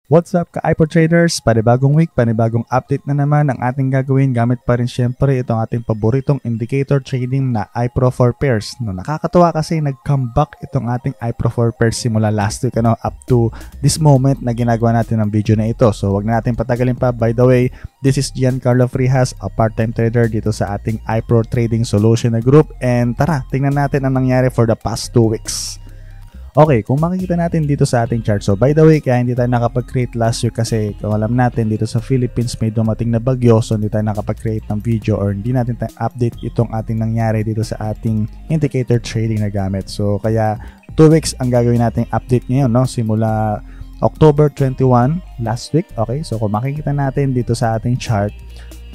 What's up ka-iPro traders? Panibagong week, panibagong update na naman ang ating gagawin gamit pa rin syempre itong ating paboritong indicator trading na iPro 4 pairs. No, nakakatuwa kasi nag-comeback itong ating iPro 4 pairs simula last week up to this moment na ginagawa natin ang video na ito. So wag na natin patagalin pa. By the way, this is Giancarlo Frihas, a part-time trader dito sa ating iPro Trading Solution na group. And tara, tingnan natin ang nangyari for the past 2 weeks. Okay, kung makikita natin dito sa ating chart. So by the way, kaya hindi tayo nakapag-create last week kasi kung alam natin dito sa Philippines may dumating na bagyo, so hindi tayo nakapag-create ng video or hindi natin update itong ating nangyari dito sa ating indicator trading na gamit. So kaya 2 weeks ang gagawin nating update ngayon, no? Simula October 21 last week. Okay, so kung makikita natin dito sa ating chart,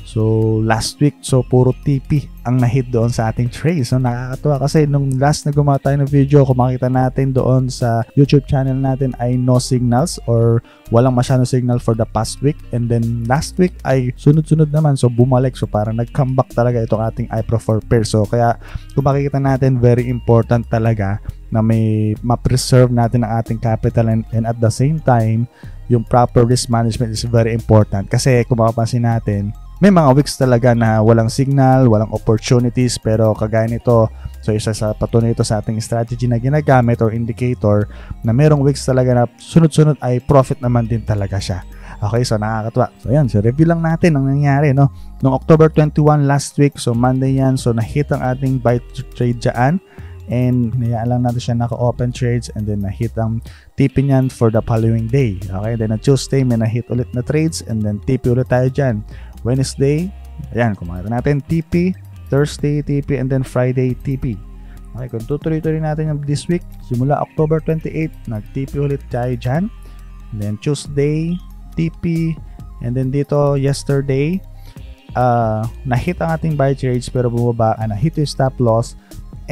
so last week, so puro TP ang na-hit doon sa ating trades. So nakakatuwa kasi nung last na gumawa tayo ng video, kung makita natin doon sa YouTube channel natin ay no signals or walang masyadong signal for the past week. And then last week ay sunod-sunod naman, so bumalik. So parang nag-comeback talaga itong ating iPro 4 pair. So kaya kung makikita natin, very important talaga na may ma-preserve natin ang ating capital and at the same time, yung proper risk management is very important. Kasi kung mapapansin natin, may mga weeks talaga na walang signal, walang opportunities, pero kagaya nito, so isa sa patunay ito sa ating strategy na ginagamit or indicator na merong weeks talaga na sunod-sunod ay profit naman din talaga siya. Okay, so nakakatuwa. So yan, so review lang natin ang nangyari, no? Noong October 21 last week, so Monday yan, so na-hit ang ating buy trade dyan. And nayaan lang natin siya naka-open trades and then na-hit ang TP niyan for the following day. Okay, then on Tuesday may na-hit ulit na trades and then TP ulit tayo dyan. Wednesday, ayan, kung makita natin TP, Thursday TP, and then Friday TP. Okay, kung tutuloy-tuloy natin yung this week, simula October 28, nag-TP ulit tayo dyan. And then Tuesday, TP, and then dito yesterday, na-hit ang ating buy trades pero bumaba, na-hit yung stop loss,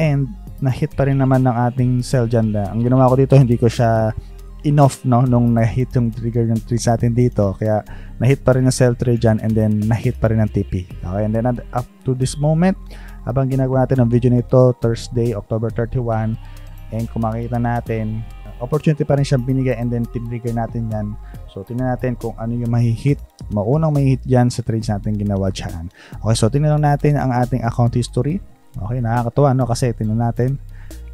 and na-hit pa rin naman ng ating sell dyan. Ang ginawa ko dito, hindi ko siya enough, no, nung na-hit yung trigger ng trades natin dito, kaya na-hit pa rin ang sell trade dyan and then na-hit pa rin ang TP. Okay, and then up to this moment, habang ginagawa natin ang video nito, Thursday, October 31, and kung makikita natin, opportunity pa rin siyang binigay and then tinrigger natin yan. So tingnan natin kung ano yung mahihit, maunang mahihit dyan sa trades natin ginawa dyan. Okay, so tingnan natin ang ating account history. Okay, nakakatuwa, no, kasi tingnan natin,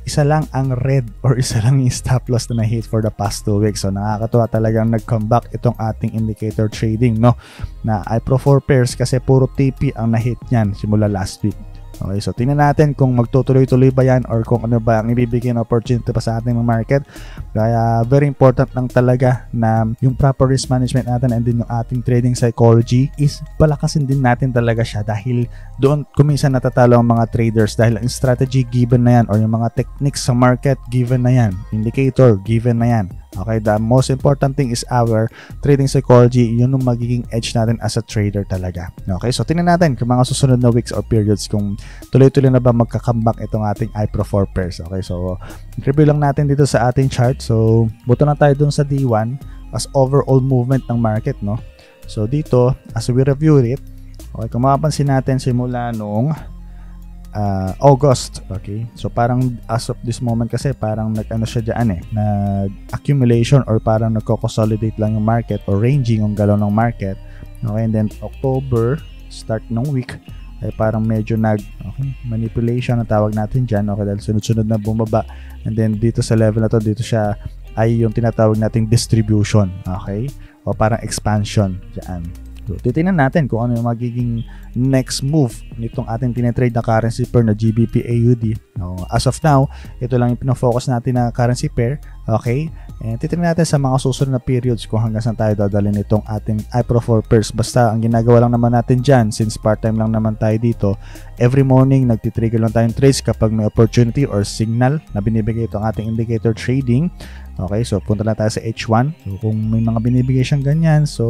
isa lang ang red or isa lang yung stop loss na na-hit for the past 2 weeks. So nakakatuwa talagang nag-comeback itong ating indicator trading, no, na iPro 4 pairs kasi puro TP ang na-hit niyan simula last week. Okay, so tingnan natin kung magtutuloy-tuloy ba yan or kung ano ba ang ibibigay na opportunity pa sa ating market. Kaya very important lang talaga na yung proper risk management natin and din yung ating trading psychology is palakasin din natin talaga siya dahil doon kuminsan natatalo ang mga traders dahil ang strategy given na yan or yung mga techniques sa market given na yan, indicator given na yan. Okay, the most important thing is our trading psychology. Yun yung magiging edge natin as a trader talaga. Okay, so tingnan natin kung mga susunod na weeks or periods kung tuloy-tuloy na ba magka-comeback itong ating iPro 4 pairs. Okay, so review lang natin dito sa ating chart. So buto na tayo dun sa D1 as overall movement ng market, no? So dito, as we review it, okay, kung mapapansin natin simula nung August, okay, so parang as of this moment kasi parang nag-ano siya dyan nag-accumulation or parang nagko-consolidate lang yung market or ranging yung galaw ng market. Okay, and then October, start ng week ay parang medyo manipulation ang tawag natin dyan, okay, dahil sunod-sunod na bumaba and then dito sa level na to, dito siya ay yung tinatawag nating distribution, okay, o parang expansion dyan. So, titingnan natin kung ano yung magiging next move nitong ating tinetrade na currency pair na GBP AUD. As of now, ito lang yung pinafocus natin na currency pair. Okay? And titingnan natin sa mga susunod na periods kung hanggang saan tayo dadalhin itong ating iPro 4 pairs. Basta ang ginagawa lang naman natin dyan, since part-time lang naman tayo dito, every morning nagtitrigger lang tayong trades kapag may opportunity or signal na binibigay itong ating indicator trading. Okay, so punta na tayo sa H1. So kung may mga binibigay siyang ganyan, so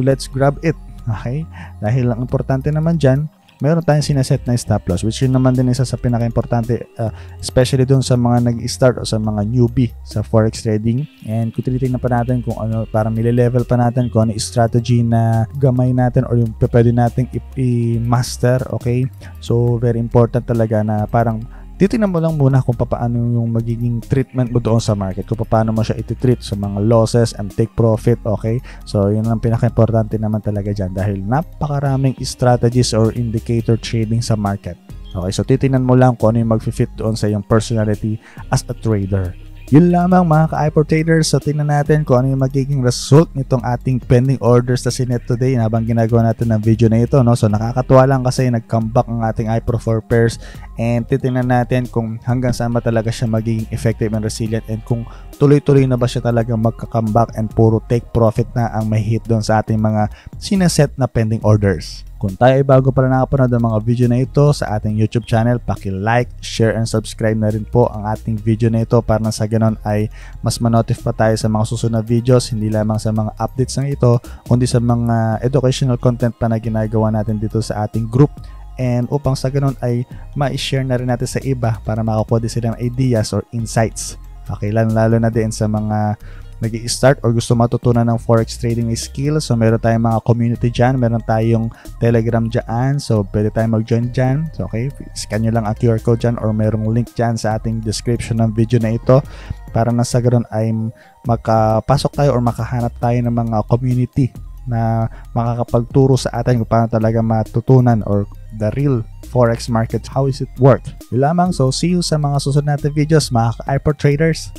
let's grab it. Okay, dahil ang importante naman dyan, meron tayong sinaset na stop loss, which yun naman din isa sa pinaka-importante, especially dun sa mga nag-start o sa mga newbie sa forex trading. And kung tinitingnan pa natin kung ano, parang nile-level pa natin kung ano yung strategy na gamay natin or yung pwede natin i-master. Okay, so very important talaga na parang titingnan mo lang muna kung paano yung magiging treatment mo doon sa market, kung paano mo siya iti-treat sa mga losses and take profit, okay? So, yun ang pinaka-importante naman talaga dyan dahil napakaraming strategies or indicator trading sa market. Okay, so titingnan mo lang kung ano yung mag-fit doon sa yung personality as a trader. Yun lamang mga ka-iPro traders. So tingnan natin kung ano yung magiging result nitong ating pending orders na sinet today habang ginagawa natin ng video na ito, no? So nakakatuwa lang kasi nag-comeback ang ating iPro 4 pairs, and titingnan natin kung hanggang saan ba talaga siya magiging effective and resilient, and kung tuloy-tuloy na ba siya talaga magka-comeback and puro take profit na ang may hit doon sa ating mga sineset na pending orders. Kung tayo ay bago pa rin nakapanood ng mga video na ito sa ating YouTube channel, paki-like, share, and subscribe na rin po ang ating video na ito para na sa ganon ay mas ma-notify pa tayo sa mga susunod na videos, hindi lamang sa mga updates ng ito, kundi sa mga educational content pa na ginagawa natin dito sa ating group, and upang sa ganon ay ma-share na rin natin sa iba para makakuha din sila ng ideas or insights. Okay, lalo na din sa mga nag-i-start or gusto matutunan ng forex trading skills. So meron tayong mga community dyan, meron tayong Telegram dyan, so pwede tayong mag-join dyan. So okay, scan nyo lang ang QR code dyan or merong link dyan sa ating description ng video na ito para na sa ganoon ay makapasok tayo or makahanap tayo ng mga community na makakapagturo sa atin kung paano talaga matutunan or the real forex market, how is it work. Yun lamang, so see you sa mga susunod natin videos mga ka-iPro traders.